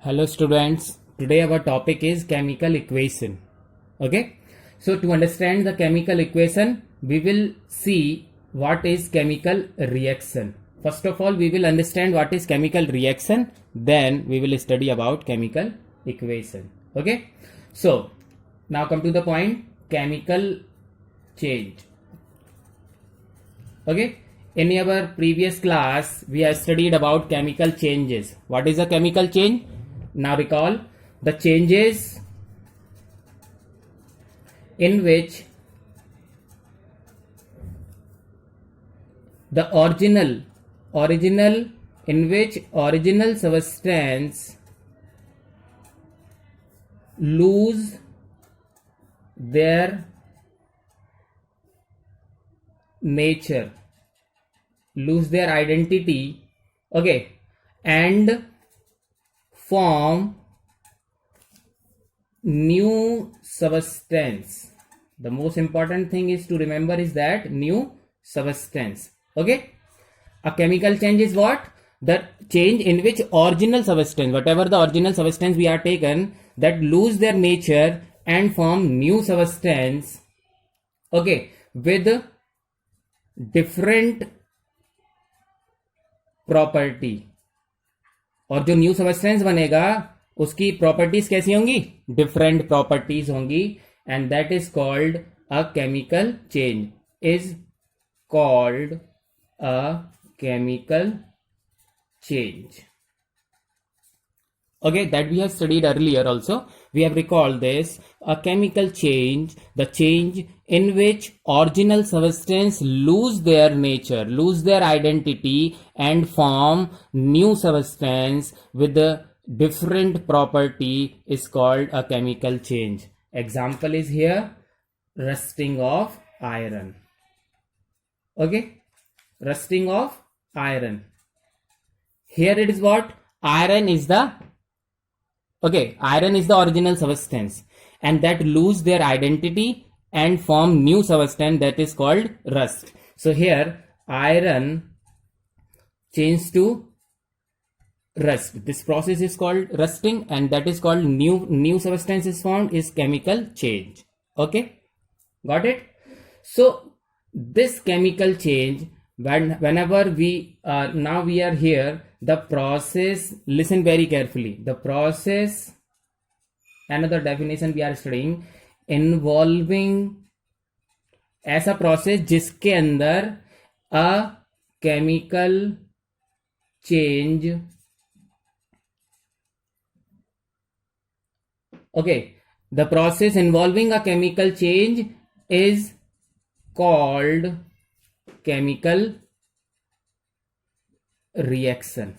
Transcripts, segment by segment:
Hello students, today our topic is chemical equation. Okay, so to understand the chemical equation, we will see what is chemical reaction. First of all, we will understand what is chemical reaction, then we will study about chemical equation. Okay, so now come to the point, chemical change. Okay, in our previous class, we have studied about chemical changes. What is a chemical change? Now recall the changes in which the original substance lose their nature, lose their identity, okay, and form new substance. The most important thing is to remember is that new substance. Okay, a chemical change is what? The change in which original substance, whatever the original substance we are taken, that lose their nature and form new substance, okay, with different property. और जो new substance बनेगा उसकी properties कैसी होंगी? Different properties होंगी, and that is called a chemical change. Is called a chemical change. Okay, that we have studied earlier also. We have recalled this. A chemical change, the change in which original substance lose their nature, lose their identity and form new substance with a different property is called a chemical change. Example is here, rusting of iron. Okay, rusting of iron. Here it is what? Iron is the original substance, and that lose their identity and form new substance, that is called rust. So here iron changed to rust. This process is called rusting, and that is called new substance is formed, is chemical change. Okay, got it? So this chemical change, whenever we now we are here, the process, listen very carefully, the process, another definition we are studying, involving, ऐसा process जिसके अंदर अ chemical change, okay, the process involving a chemical change is called chemical reaction.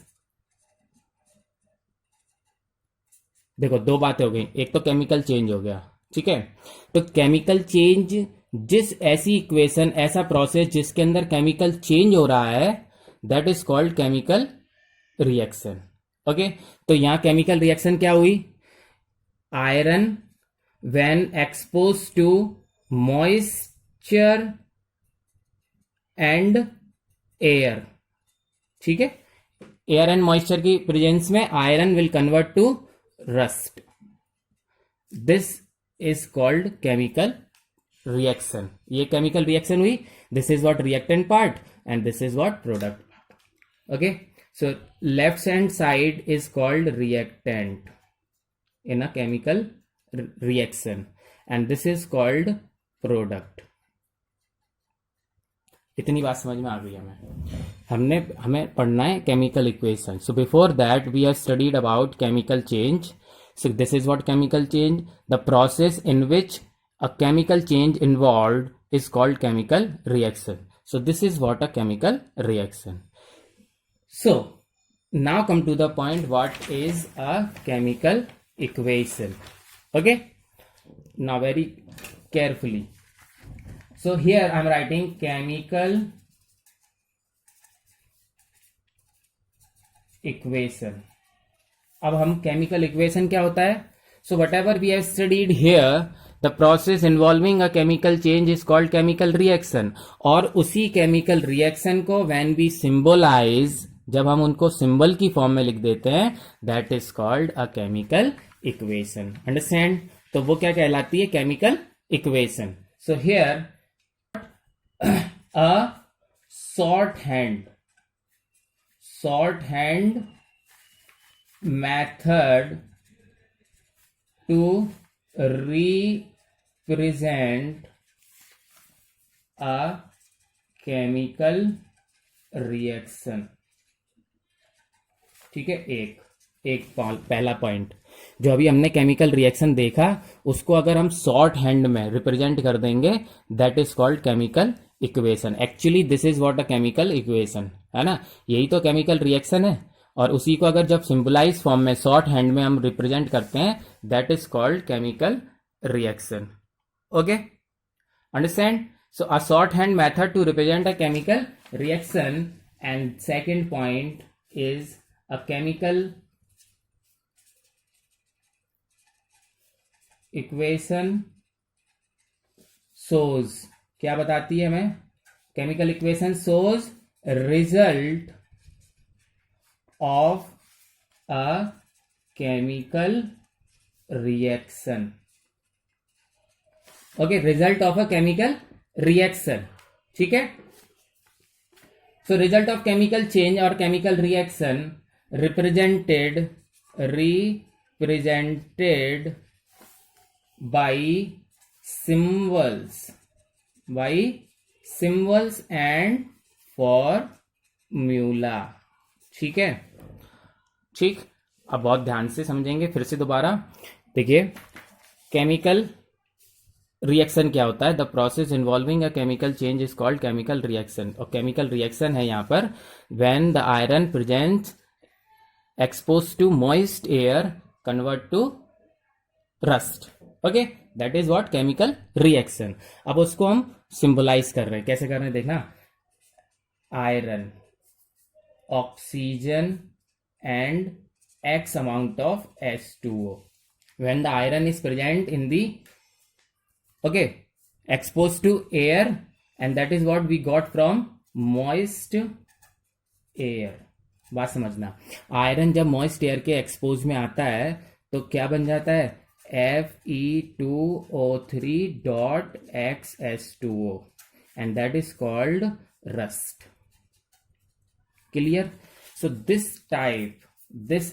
देखो दो बातें हो गई, एक तो केमिकल चेंज हो गया, ठीक है. तो केमिकल चेंज, जिस ऐसी इक्वेशन, ऐसा प्रोसेस जिसके अंदर केमिकल चेंज हो रहा है, that is called chemical reaction. Okay, तो यहां केमिकल रिएक्शन क्या हुई? Iron when expose to moisture and air, ठीक है, एयर एंड मॉइस्चर की प्रेजेंस में iron will convert to rust. This is called chemical reaction. ये केमिकल रिएक्शन हुई. This is what reactant part and this is what product part. Okay, so left hand side is called reactant in a chemical reaction and this is called product. इतनी बात समझ में आ गई हमें पढ़ना है chemical equation. So before that we have studied about chemical change. So this is what chemical change, the process in which a chemical change involved is called chemical reaction. So this is what a chemical reaction. So now come to the point, what is a chemical equation. Okay, now very carefully. So here I am writing chemical equation. अब हम chemical equation क्या होता है? So whatever we have studied here, the process involving a chemical change is called chemical reaction. और उसी chemical reaction को when we symbolize जब हम उनको सिंबल की फॉर्म में लिख देते हैं, that is called a chemical equation. Understand? तो वो क्या कहलाती है? Chemical equation. So here a shorthand method to represent a chemical reaction। ठीक है, पहला पॉइंट जो अभी हमने केमिकल रिएक्शन देखा, उसको अगर हम शॉर्ट हैंड में रिप्रेजेंट कर देंगे, that is called chemical equation. Actually this is what a chemical equation है ना, यही तो केमिकल रिएक्शन है। और उसी को अगर जब सिंबलाइज फॉर्म में शॉर्ट हैंड में हम रिप्रेजेंट करते हैं, that is called chemical reaction. Okay, understand? So a short hand method to represent a chemical reaction, and second point is a chemical equation shows, क्या बताती है हमें? Chemical equation shows result of a chemical reaction. Okay, result of a chemical reaction. ठीक है, so result of chemical change और chemical reaction represented by symbols and formula। ठीक है, ठीक। अब बहुत ध्यान से समझेंगे फिर से दोबारा। देखिए, केमिकल रिएक्शन क्या होता है? The process involving a chemical change is called chemical reaction. और केमिकल रिएक्शन है यहाँ पर when the iron present expose to moist air convert to rust. Okay, that is what chemical reaction. अब उसको हम सिंबलाइज कर रहे हैं, कैसे कर रहे हैं देखना। Iron, oxygen and x amount of H2O। when the iron is present in the exposed to air, and that is what we got from moist air। बात समझना, आयरन जब मॉइस्ट एयर के एक्सपोज में आता है तो क्या बन जाता है? Fe2O3.XH2O, and that is called rust। Clear? So this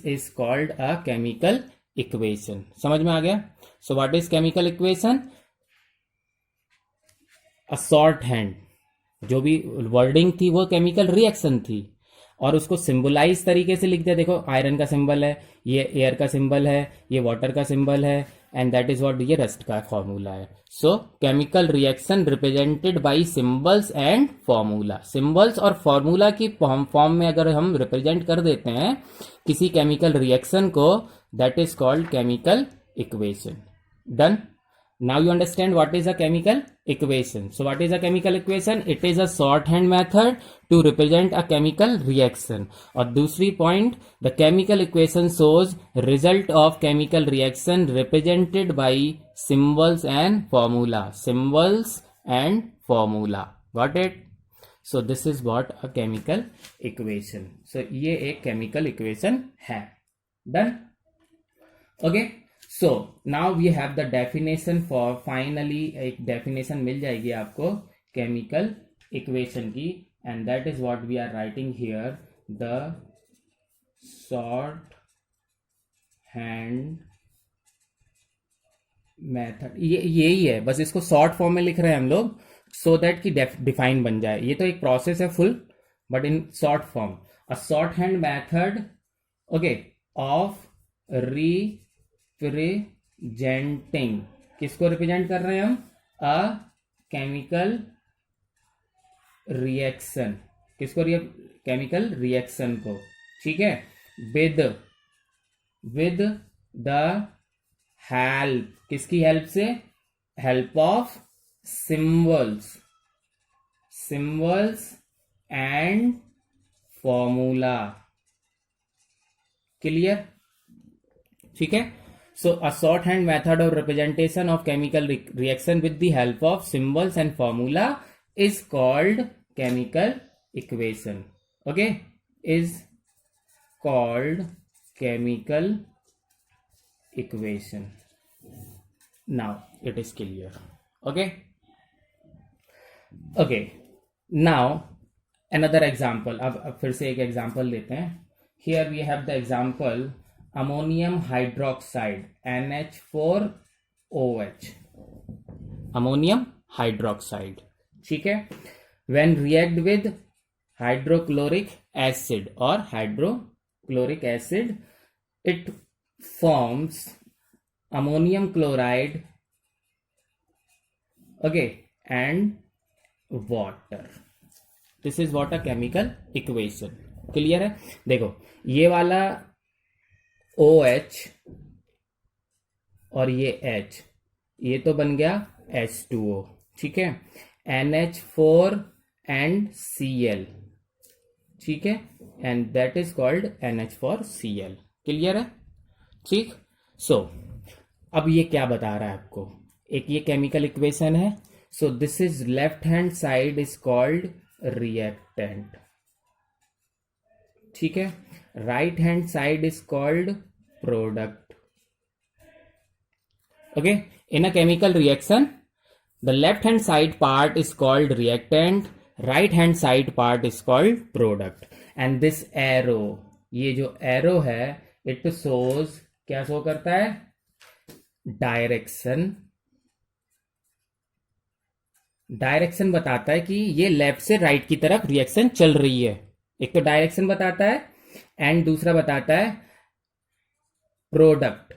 is called a chemical equation। समझ में आ गया? So what is chemical equation? a short hand, जो भी वर्डिंग थी वो केमिकल रिएक्शन थी, और उसको सिंबलाइज तरीके से लिख दिया। देखो, आयरन का सिंबल है, ये एयर का सिंबल है, ये वाटर का सिंबल है, एंड दैट इज व्हाट ये रस्ट का फॉर्मूला है। सो chemical reaction represented by symbols and formula. Symbols और फॉर्मूला की फॉर्म में अगर हम रिप्रेजेंट कर देते हैं किसी केमिकल रिएक्शन को, that is called chemical equation. Done? Now you understand what is a chemical equation. So what is a chemical equation? It is a shorthand method to represent a chemical reaction। और दूसरी point, the chemical equation shows result of chemical reaction represented by symbols and formula। Symbols and formula, got it? So this is what a chemical equation। So ये एक chemical equation है। Done? Okay? So now we have the definition for, finally एक definition मिल जाएगी आपको chemical equation की, and that is what we are writing here. The short hand method, ये यही है, बस इसको शॉर्ट फॉर्म में लिख रहे हैं हम लोग, सो दैट कि डिफाइन बन जाए। ये तो एक प्रोसेस है full, but in short form. A short hand method of representing, किसको रिप्रेजेंट कर रहे हैं हम? अ केमिकल रिएक्शन। किसको? केमिकल रिएक्शन को। ठीक है, विद द हेल्प, किसकी हेल्प से? Help of symbols and formula. Clear? ठीक है, so a shorthand method of representation of chemical reaction with the help of symbols and formula is called chemical equation। okay, is called chemical equation. Now it is clear. Okay, now another example. अब फिर से एक example लेते हैं. Here we have the example ammonium hydroxide NH4OH. Ammonium hydroxide. ठीक है. When react with hydrochloric acid or hydrochloric acid, it forms ammonium chloride, okay, and water. This is what a chemical equation. Clear है. देखो ये वाला OH और ये H, ये तो बन गया H2O. ठीक है. NH4 and Cl. ठीक है. And that is called NH4Cl. Clear है. ठीक. सो अब ये क्या बता रहा है आपको. एक ये केमिकल इक्वेशन है. सो this is left hand side is called reactant. ठीक है. Right hand side is called product. Okay. In a chemical reaction the left hand side part is called reactant, right hand side part is called product. And this arrow, ये जो arrow है it shows, क्या show करता है, direction. Direction बताता है कि ये लेफ्ट से राइट की तरफ रिएक्शन चल रही है. एक तो डायरेक्शन बताता है एंड दूसरा बताता है प्रोडक्ट,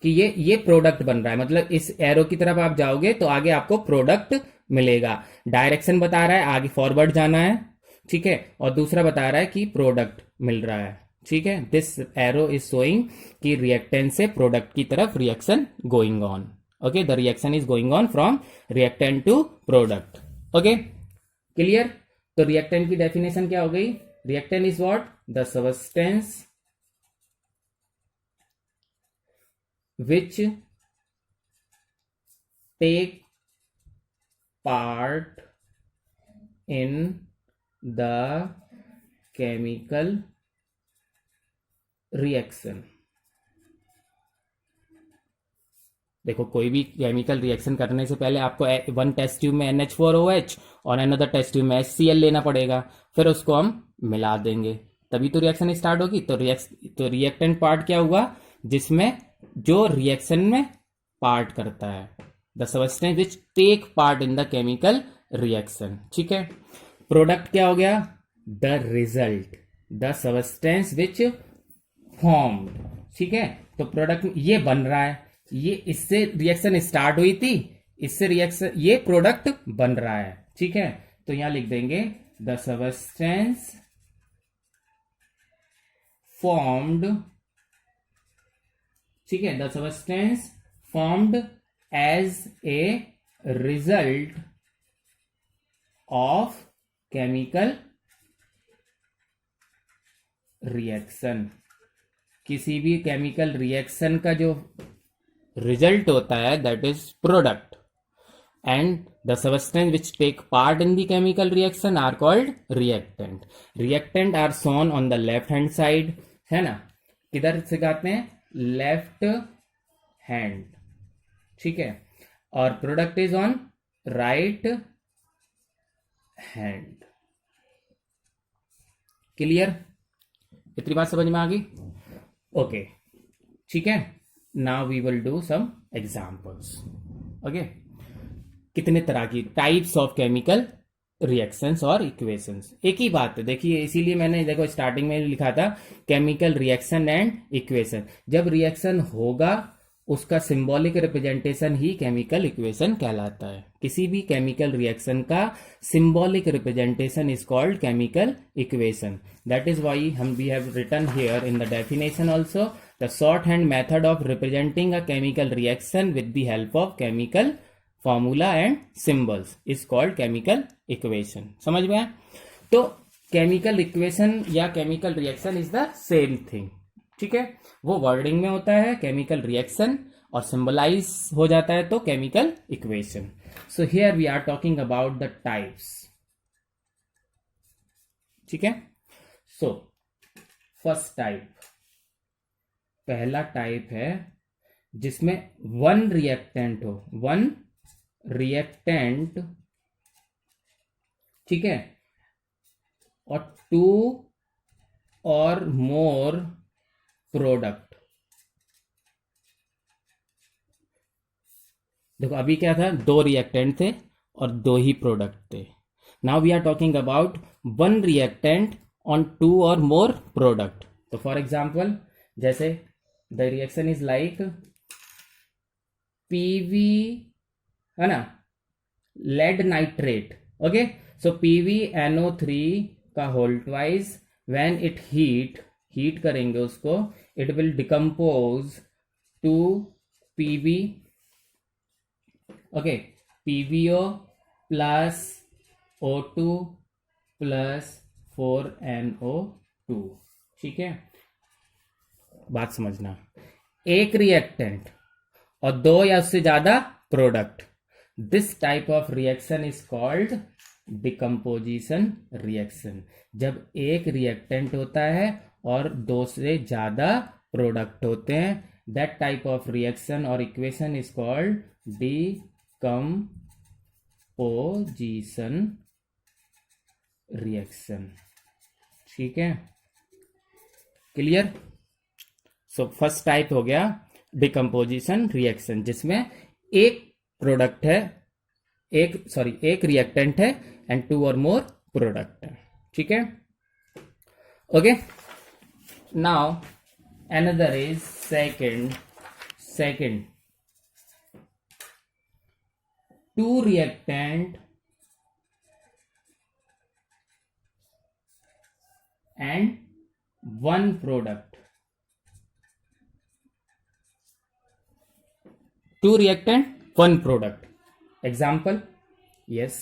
कि ये प्रोडक्ट बन रहा है. मतलब इस एरो की तरफ आप जाओगे तो आगे आपको प्रोडक्ट मिलेगा. डायरेक्शन बता रहा है आगे फॉरवर्ड जाना है. ठीक है. और दूसरा बता रहा है कि प्रोडक्ट मिल रहा है. ठीक है. दिस एरो इज शोइंग कि रिएक्टेंट से प्रोडक्ट की तरफ reaction going on. Okay. The reaction is going on from reactant to product. Okay. Clear. तो रिएक्टेंट की डेफिनेशन क्या हो गई. Reactant is what, the substance which take part in the chemical reaction. देखो कोई भी केमिकल रिएक्शन करने से पहले आपको वन टेस्ट ट्यूब में NH4OH और अनदर टेस्ट ट्यूब में HCl लेना पड़ेगा. फिर उसको हम मिला देंगे तभी तो रिएक्शन स्टार्ट होगी. तो रिएक्टेंट पार्ट क्या हुआ, जिसमें जो रिएक्शन में पार्ट करता है, the substance which take part in the chemical reaction. ठीक है. प्रोडक्ट क्या हो गया, the result, the substance which formed. ठीक है. तो प्रोडक्ट ये बन रहा है, ये इससे रिएक्शन स्टार्ट हुई थी, इससे रिएक्शन, ये प्रोडक्ट बन रहा है. ठीक है. तो यहां लिख देंगे द सबस्टेंस फॉर्म्ड. ठीक है. The substance formed as a result of chemical reaction. किसी भी केमिकल रिएक्शन का जो रिजल्ट होता है that is product. And the substance which take part in the chemical reaction are called reactant. Reactant are shown on the left hand side, है ना. किधर से गाते हैं, लेफ्ट हैंड. ठीक है. और product is on right hand. Clear. इतनी बात समझ में आ गई. ओके. ठीक है. Now we will do some examples. Okay. कितने तरह की टाइप्स ऑफ केमिकल रिएक्शंस और इक्वेशंस. एक ही बात है. देखिए इसीलिए मैंने देखो स्टार्टिंग में लिखा था केमिकल रिएक्शन एंड इक्वेशन. जब रिएक्शन होगा उसका सिंबॉलिक रिप्रेजेंटेशन ही केमिकल इक्वेशन कहलाता है. किसी भी केमिकल रिएक्शन का symbolic representation is called chemical equation. That is why we have written here in the definition also the short hand method of representing a chemical reaction with the help of chemical formula and symbols is called chemical equation. समझ में आया. तो chemical equation या chemical reaction is the same thing. ठीक है. वो wording में होता है केमिकल रिएक्शन और सिंबलाइज हो जाता है तो chemical equation. So here we are talking about the types. ठीक है। सो फर्स्ट टाइप, पहला टाइप है जिसमें वन रिएक्टेंट हो, वन रिएक्टेंट, ठीक है, और टू और मोर प्रोडक्ट। देखो अभी क्या था, दो रिएक्टेंट थे और दो ही प्रोडक्ट थे। Now we are talking about one reactant on two और मोर प्रोडक्ट। तो फॉर एग्जाम्पल जैसे the reaction is like P V, है ना, lead nitrate, okay. So PvNO3 का whole twice, when it heat करेंगे उसको, it will decompose to PV, okay, PVO plus O2 plus 4NO2, ठीक है। बात समझना, एक रिएक्टेंट और दो या उससे ज्यादा product, this type of reaction is called decomposition reaction. जब एक रिएक्टेंट होता है और दो से ज्यादा प्रोडक्ट होते हैं, दैट टाइप ऑफ रिएक्शन और equation is called decomposition reaction, ठीक है, क्लियर। सो फर्स्ट टाइप हो गया डिकम्पोजिशन रिएक्शन, जिसमें एक प्रोडक्ट है, एक रिएक्टेंट है एंड टू और मोर प्रोडक्ट है, ठीक है, okay. Now another is second two reactant and one product. Two reactant, one product. Example, yes,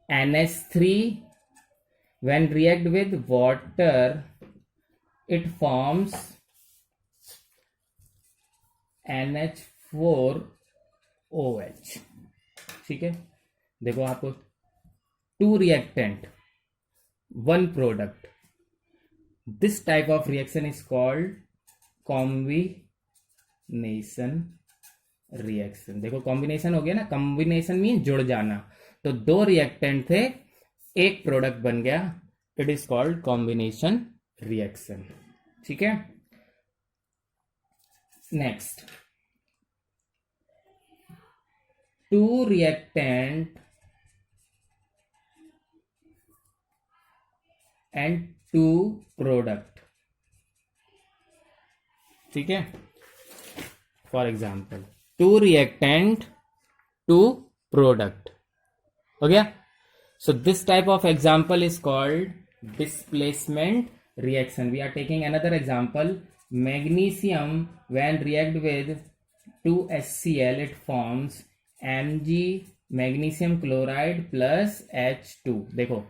NH3 when react with water, it forms NH4OH, ठीक है। देखो आपको two reactant one product, this type of reaction is called combination reaction. देखो combination हो गया ना, combination mean जुड़ जाना, तो दो रिएक्टेंट थे एक प्रोडक्ट बन गया, it is called combination reaction, ठीक है। Next, two reactant and two product, ठीक है। For example two reactant to product हो गया। So this type of example is called displacement reaction. We are taking another example, magnesium when react with 2HCl it forms Mg magnesium chloride plus H2। देखो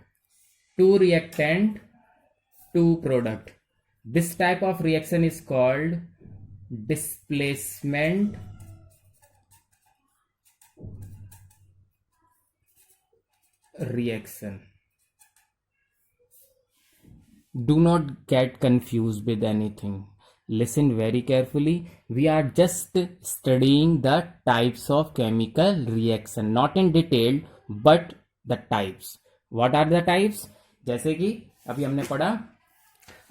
two reactant to product, this type of reaction is called displacement reaction. Do not get confused with anything. Listen very carefully. We are just studying the types of chemical reaction, not in detail, but the types. What are the types? जैसे कि अभी हमने पढ़ा,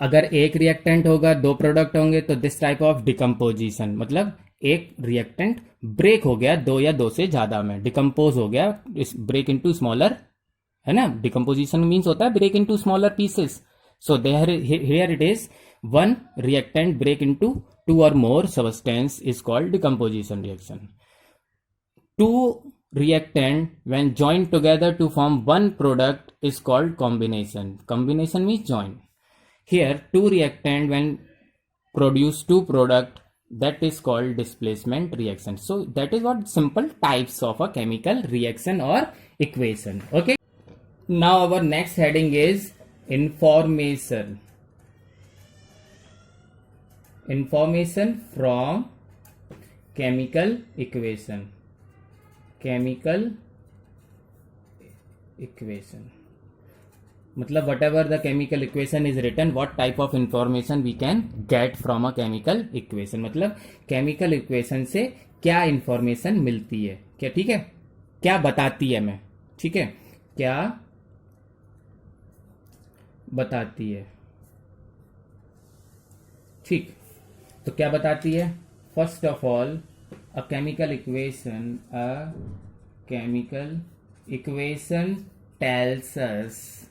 अगर एक reactant होगा दो product होंगे तो दिस टाइप ऑफ डिकम्पोजिशन, मतलब एक रिएक्टेंट ब्रेक हो गया दो या दो से ज्यादा में, डिकम्पोज हो गया, ब्रेक इनटू स्मॉलर, है ना, डिकम्पोजिशन मीन्स होता है break into smaller pieces. So there here it is one reactant break into two और more substance is called decomposition reaction. Two reactant when joined together to form one product is called combination. Combination means join. Here two reactant when produce two product, that is called displacement reaction. So that is what simple types of a chemical reaction or equation. Okay. Now our next heading is information. Information from chemical equation. Chemical equation. मतलब whatever the chemical equation is written, what type of information we can get from a chemical equation, मतलब chemical equation से क्या information मिलती है, क्या, ठीक है, क्या बताती है हमें, ठीक है, क्या बताती है, ठीक। तो क्या बताती है, first of all a chemical equation tells अस,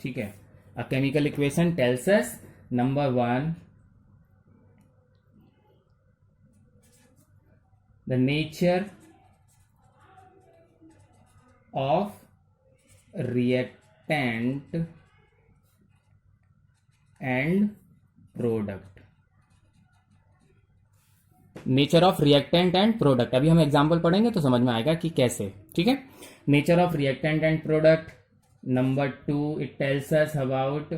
ठीक है, अ chemical equation tells us, number one, the nature of reactant and product, nature of reactant and product, अभी हम एग्जांपल पढ़ेंगे तो समझ में आएगा कि कैसे, ठीक है। Nature of reactant and product, number two, it tells us about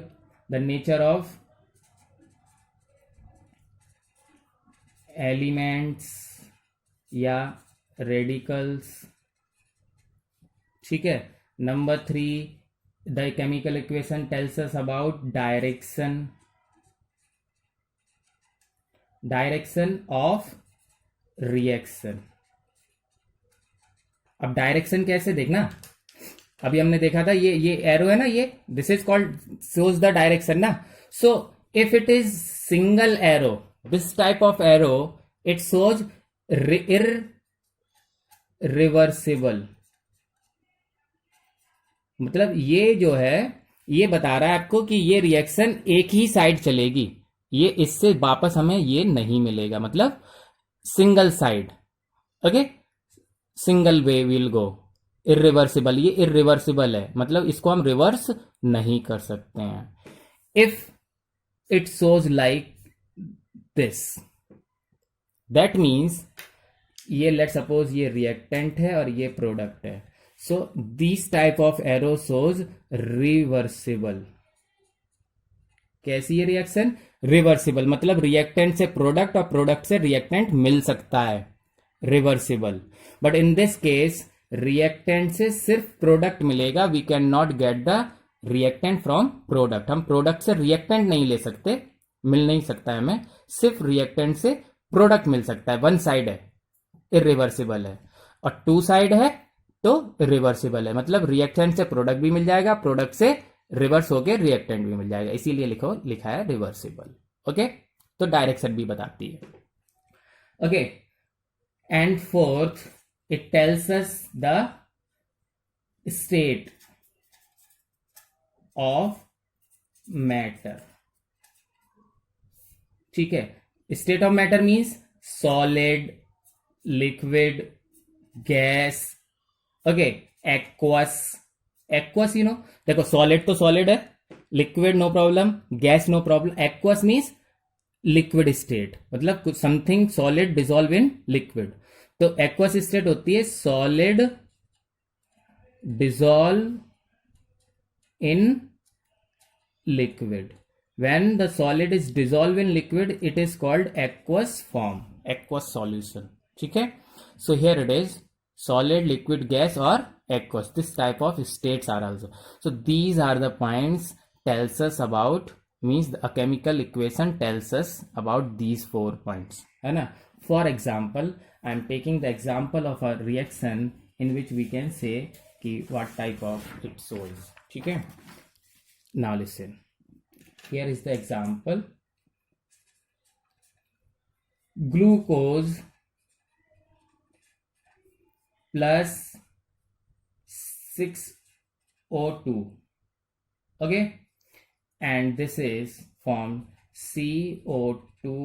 the nature of elements या रेडिकल्स, ठीक है। Number three, the chemical equation tells us about direction of reaction. अब डायरेक्शन कैसे देखना, अभी हमने देखा था ये एरो है ना, ये this is called shows the direction ना। So if it is single arrow, this type of arrow, it shows irreversible, मतलब ये जो है ये बता रहा है आपको कि ये रिएक्शन एक ही साइड चलेगी, ये इससे वापस हमें ये नहीं मिलेगा, मतलब single side, okay, single way will go, irreversible, ये इरिवर्सिबल है, मतलब इसको हम रिवर्स नहीं कर सकते हैं। If it shows like this, that means ये लेट सपोज ये रिएक्टेंट है और ये प्रोडक्ट है, सो this type of arrow shows reversible. कैसी है रिएक्शन, रिवर्सिबल, मतलब रिएक्टेंट से प्रोडक्ट और प्रोडक्ट से रिएक्टेंट मिल सकता है, reversible. But in this case reactant से सिर्फ प्रोडक्ट मिलेगा, we can not get the reactant from product, हम प्रोडक्ट से रिएक्टेंट नहीं ले सकते, मिल नहीं सकता है हमें, सिर्फ रिएक्टेंट से प्रोडक्ट मिल सकता है, वन साइड है, इरिवर्सिबल है, और टू साइड है तो रिवर्सिबल है, मतलब रिएक्टेंट से प्रोडक्ट भी मिल जाएगा, प्रोडक्ट से रिवर्स होके रिएक्टेंट भी मिल जाएगा, इसीलिए लिखा है रिवर्सिबल, ओके। तो डायरेक्शन भी बताती है, okay. And fourth, it tells us the state of matter, ठीक है। State of matter means solid, liquid, gas, okay, aqueous, aqueous you know, देखो सॉलिड तो सॉलिड है, liquid no problem, gas no problem, aqueous means liquid state, मतलब कुछ something solid dissolve in liquid, तो aqueous state होती है solid dissolve in liquid. When the solid is dissolved in liquid, it is called aqueous form, aqueous solution, ठीक है। So here it is solid, liquid, gas or aqueous, this type of states are also, so these are the points tells us about, means a chemical equation tells us about these 4 points, है ना। For example, I am taking the example of a reaction in which we can say कि what type of it shows, ठीक है। Now listen, here is the example, glucose plus 6O2, okay, and this is formed CO2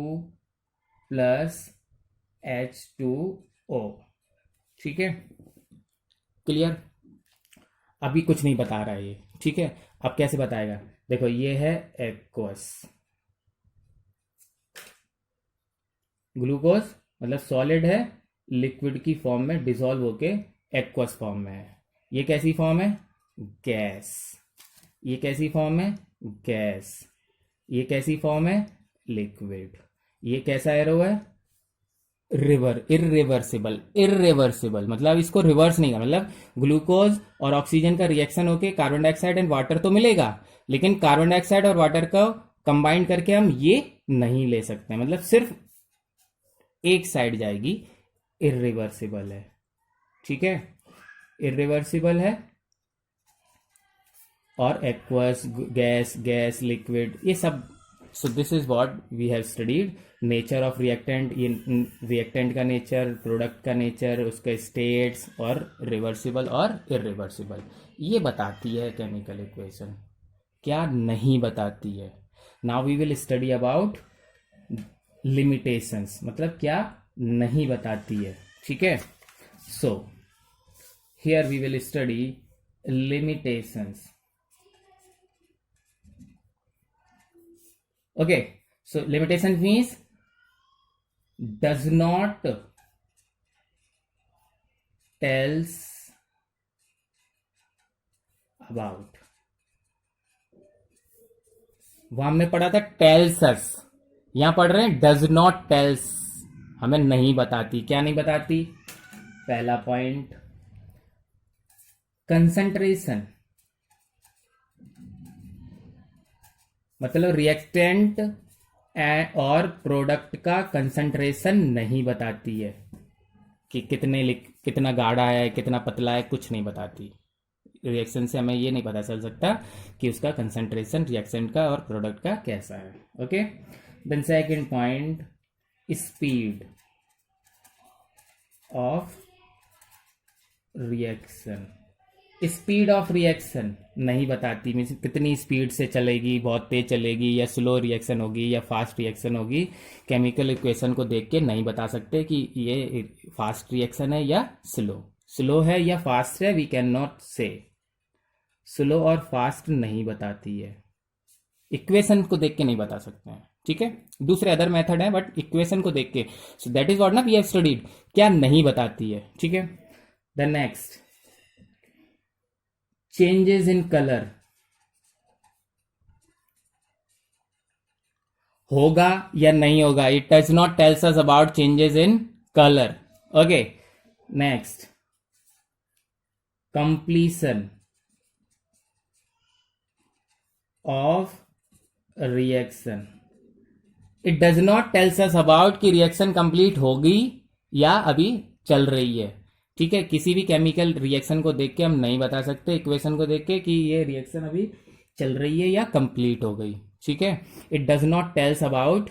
plus H2O, ठीक है, clear. अभी कुछ नहीं बता रहा है ये, ठीक है। अब कैसे बताएगा, देखो ये है एक्वस, ग्लूकोज मतलब सॉलिड है, लिक्विड की फॉर्म में डिसॉल्व होके एक्वस फॉर्म में है, ये कैसी फॉर्म है, गैस, ये कैसी फॉर्म है, गैस, ये कैसी फॉर्म है, लिक्विड, ये कैसा एरो है, इरिवर्सिबल मतलब इसको रिवर्स नहीं करना, मतलब ग्लूकोज और ऑक्सीजन का रिएक्शन होके कार्बन डाइऑक्साइड एंड वाटर तो मिलेगा, लेकिन कार्बन डाइऑक्साइड और वाटर का कंबाइन करके हम ये नहीं ले सकते, मतलब सिर्फ एक साइड जाएगी, इरिवर्सिबल है। ठीक है, इरिवर्सिबल है। और एक्वस, गैस, लिक्विड, ये सब। So this is what we have studied, nature of reactant, ये रिएक्टेंट का नेचर, प्रोडक्ट का नेचर, उसके स्टेट्स, और रिवर्सिबल और इरिवर्सिबल, ये बताती है केमिकल इक्वेशन। क्या नहीं बताती है? Now we will study about limitations, मतलब क्या नहीं बताती है। ठीक है, so here we will study limitations. Okay, so limitation means does not tells about, वहां हमने पढ़ा था टेल्स अस, यहां पढ़ रहे हैं डज नॉट टेल्स, हमें नहीं बताती। क्या नहीं बताती? पहला पॉइंट, कंसंट्रेशन, मतलब रिएक्टेंट और प्रोडक्ट का कंसंट्रेशन नहीं बताती है, कि कितना गाढ़ा है, कितना पतला है, कुछ नहीं बताती। रिएक्शन से हमें ये नहीं पता चल सकता कि उसका कंसंट्रेशन रिएक्शन का और प्रोडक्ट का कैसा है। Okay, then second point, speed of reaction. Speed of reaction नहीं बताती, मीन्स कितनी स्पीड से चलेगी, बहुत तेज चलेगी, या स्लो रिएक्शन होगी या फास्ट रिएक्शन होगी, केमिकल इक्वेशन को देख के नहीं बता सकते कि ये फास्ट रिएक्शन है या स्लो है या फास्ट है। वी कैन नॉट से, स्लो और फास्ट नहीं बताती है, इक्वेशन को देख के नहीं बता सकते हैं। ठीक है, दूसरे अदर मेथड है, बट इक्वेशन को देख के, सो दैट इज व्हाट ना वी हैव स्टडीड, क्या नहीं बताती है। ठीक है, the next, changes in colour, होगा या नहीं होगा, it does not tells us about changes in colour. Okay, next, completion of reaction, it does not tells us about कि रिएक्शन कंप्लीट होगी या अभी चल रही है। ठीक है, किसी भी केमिकल रिएक्शन को देख के हम नहीं बता सकते, इक्वेशन को देख के, कि ये रिएक्शन अभी चल रही है या कंप्लीट हो गई। ठीक है, it does not tells about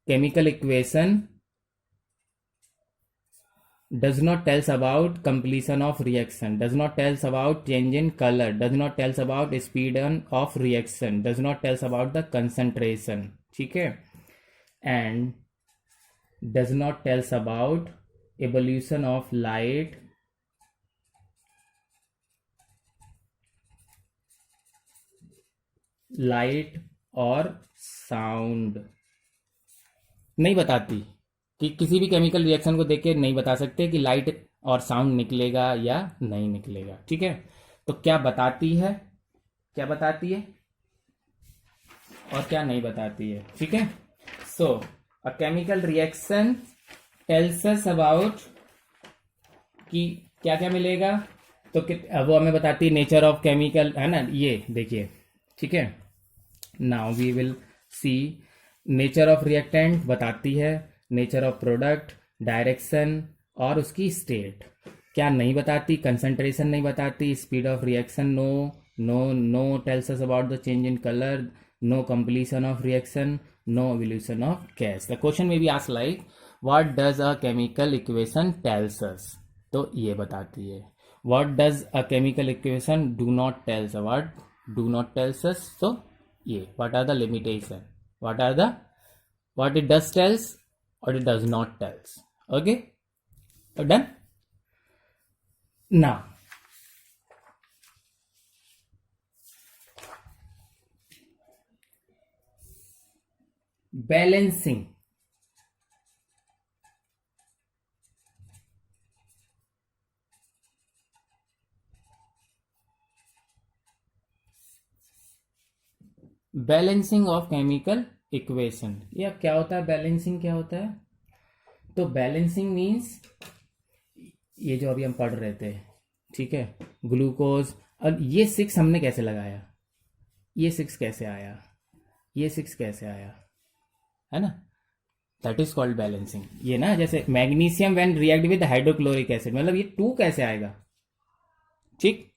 chemical equation, does not tells about completion of reaction, does not tells about change in color, does not tells about speed of reaction, does not tells about the concentration. ठीक है, and does not tells about evolution of light, और sound नहीं बताती, कि किसी भी chemical reaction को देख के नहीं बता सकते कि लाइट और साउंड निकलेगा या नहीं निकलेगा। ठीक है, तो क्या बताती है, क्या बताती है और क्या नहीं बताती है। ठीक है, so a chemical reaction tells us about कि क्या क्या मिलेगा, तो वो हमें बताती है नेचर ऑफ केमिकल, है ना, ये देखिए। ठीक है, now we will see, nature of reactant बताती है, नेचर ऑफ प्रोडक्ट, डायरेक्शन और उसकी स्टेट। क्या नहीं बताती? कंसंट्रेशन नहीं बताती, speed of reaction no, no tells us about the change in colour, no completion of reaction, no evolution of gas. The question में be ask like what does a chemical equation tells us, तो ये बताती है। What does a chemical equation do not tells about, do not tells us, तो ये what are the limitation, what are the, what it does tells or it does not tells. Okay, done. Now balancing, balancing of chemical equation. या क्या होता है balancing, क्या होता है? तो बैलेंसिंग मीन्स ये जो अभी हम पढ़ रहे थे, ठीक है, ग्लूकोज, और ये 6 हमने कैसे लगाया, ये 6 कैसे आया, ये 6 कैसे आया, है ना, दैट इज कॉल्ड बैलेंसिंग। ये ना जैसे magnesium when react with hydrochloric acid, मतलब ये 2 कैसे आएगा, ठीक।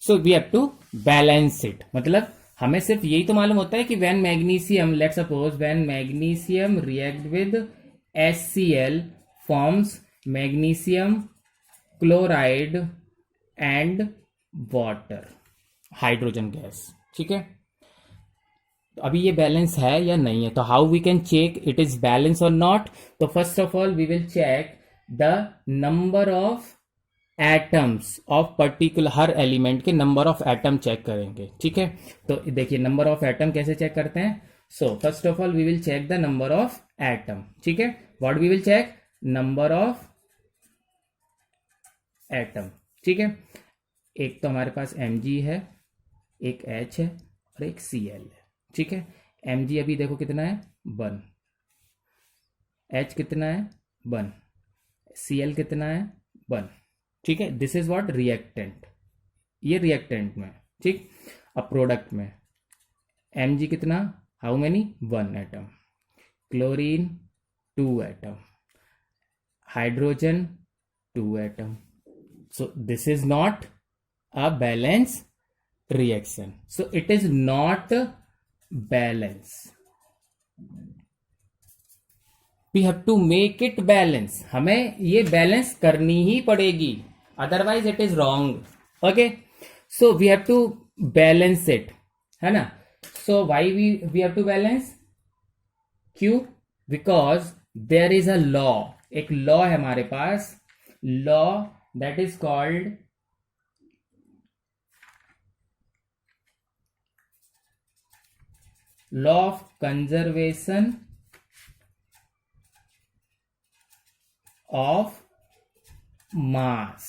So we have to balance it, मतलब हमें सिर्फ यही तो मालूम होता है कि when magnesium, let's suppose when magnesium react with HCl forms magnesium chloride and water, hydrogen gas, ठीक है। तो अभी ये बैलेंस है या नहीं है, तो how we can check it is balance और नॉट। तो first of all we will check the number of atoms of particular, हर एलिमेंट के नंबर ऑफ एटम चेक करेंगे, ठीक है। तो देखिए नंबर ऑफ एटम कैसे चेक करते हैं। So first of all we will check the number of atom, ठीक है। What we will check, number of atom, ठीक है। एक तो हमारे पास Mg है, एक H है और एक Cl है, ठीक है। Mg अभी देखो कितना है 1, H कितना है 1, Cl कितना है 1, ठीक है। दिस इज व्हाट रिएक्टेंट, ये रिएक्टेंट में, ठीक। अब प्रोडक्ट में Mg कितना, how many 1 atom, chlorine 2 atom, hydrogen 2 atom. So this is not a balance reaction. So it is not balance. We have to make it balance. हमें ये balance करनी ही पड़ेगी, otherwise it is wrong. Okay? So we have to balance it, है ना। So why we have to balance? क्यों? Because there is a law. एक law है हमारे पास, law that is called law of conservation of mass.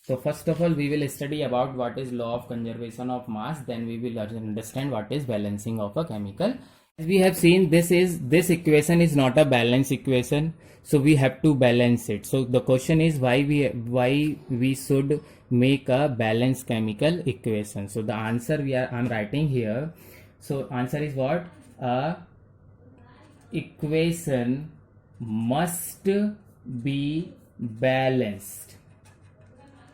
So first of all we will study about what is law of conservation of mass, then we will understand what is balancing of a chemical. As we have seen, this equation is not a balance equation, so we have to balance it. So the question is why we should make a balanced chemical equation. So the answer I'm writing here. So answer is what, a equation must be balanced.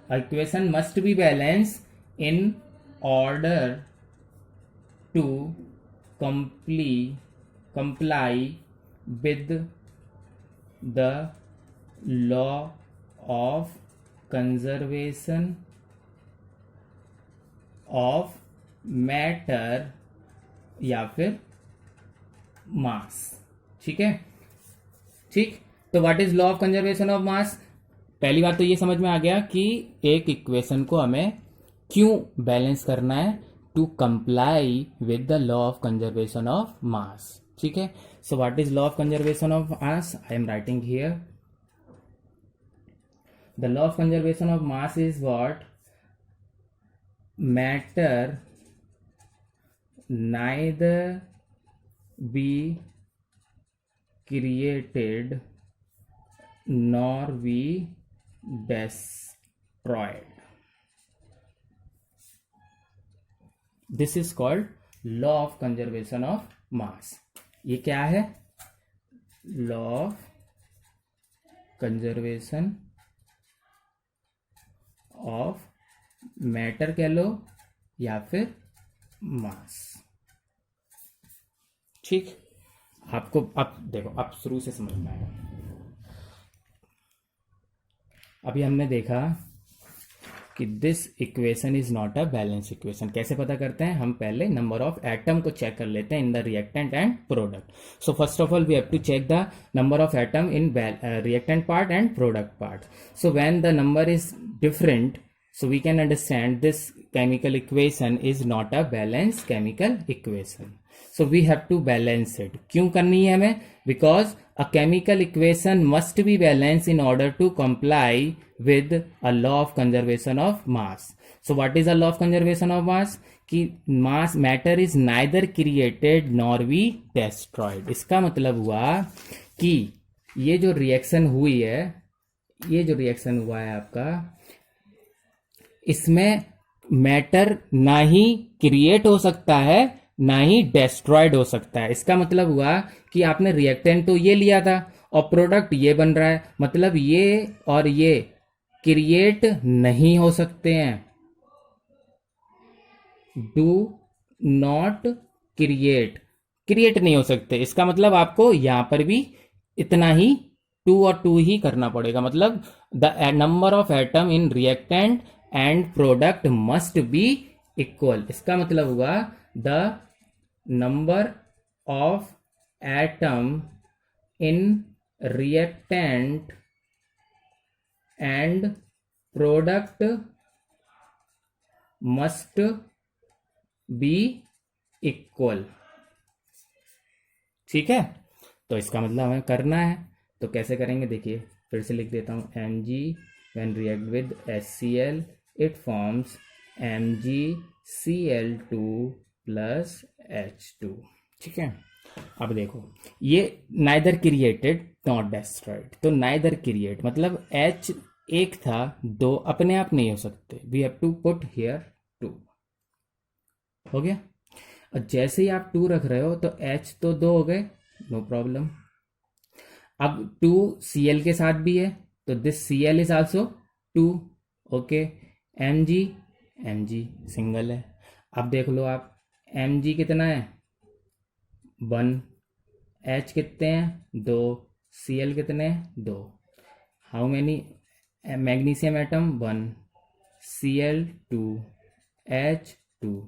A equation must be balanced in order to comply with the law of conservation of matter या फिर मास, ठीक है, ठीक। तो what is law of conservation of मास, पहली बात तो ये समझ में आ गया कि एक इक्वेशन को हमें क्यों बैलेंस करना है, to comply with the law of conservation of mass, ठीक है। So what is law of conservation of mass, I am writing here the law of conservation of mass is what, matter neither be created nor be destroyed. This is called law of conservation of mass. ये क्या है, law of conservation of matter कह लो या फिर मास, ठीक। आपको अब देखो, अब शुरू से समझ में आएगा। अभी हमने देखा कि this equation is not a balance equation. कैसे पता करते हैं, हम पहले नंबर ऑफ एटम को चेक कर लेते हैं in the reactant and product. So first of all we have to check the number of atom in reactant part and product part. So when the number is different, so we can understand this chemical equation is not a balanced chemical equation. So we have to balance it. क्यों करनी है हमें, because a chemical equation must be balanced in order to comply with a law of conservation of mass. So what is a law of conservation of mass, कि mass matter is neither created nor be destroyed. इसका मतलब हुआ कि ये जो reaction हुई है, ये जो रिएक्शन हुआ है आपका, इसमें मैटर ना ही क्रिएट हो सकता है ना ही डेस्ट्रॉयड हो सकता है। इसका मतलब हुआ कि आपने रिएक्टेंट तो ये लिया था और प्रोडक्ट ये बन रहा है, मतलब ये और ये क्रिएट नहीं हो सकते हैं, डू नॉट क्रिएट नहीं हो सकते। इसका मतलब आपको यहां पर भी इतना ही 2 और 2 ही करना पड़ेगा, मतलब the number of atom in reactant and product must be equal. इसका मतलब हुआ the number of atom in reactant and product must be equal. ठीक है, तो इसका मतलब हमें करना है, तो कैसे करेंगे देखिए, फिर से लिख देता हूं, Mg when react with HCl it forms MgCl2 plus H2। ठीक है, अब देखो ये नाइदर क्रिएटेड नॉट डेस्ट्रॉयड, तो नाइदर क्रिएट मतलब H एक था, 2 अपने आप नहीं हो सकते, we have to put here 2। हो गया, और जैसे ही आप 2 रख रहे हो तो H तो 2 हो गए, नो प्रॉब्लम। अब 2 Cl के साथ भी है, तो this Cl is also 2, okay. Mg single है। अब देख लो आप, Mg कितना है 1, H कितने हैं 2, Cl कितने हैं 2, how many magnesium atom 1, Cl2, H2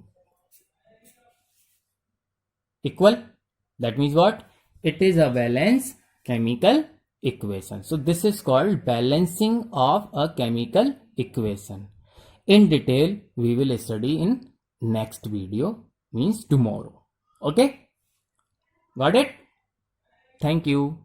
equal, that means what, it is a valence chemical equation. So this is called balancing of a chemical equation. In detail we will study in next video, means tomorrow. Okay, got it? Thank you.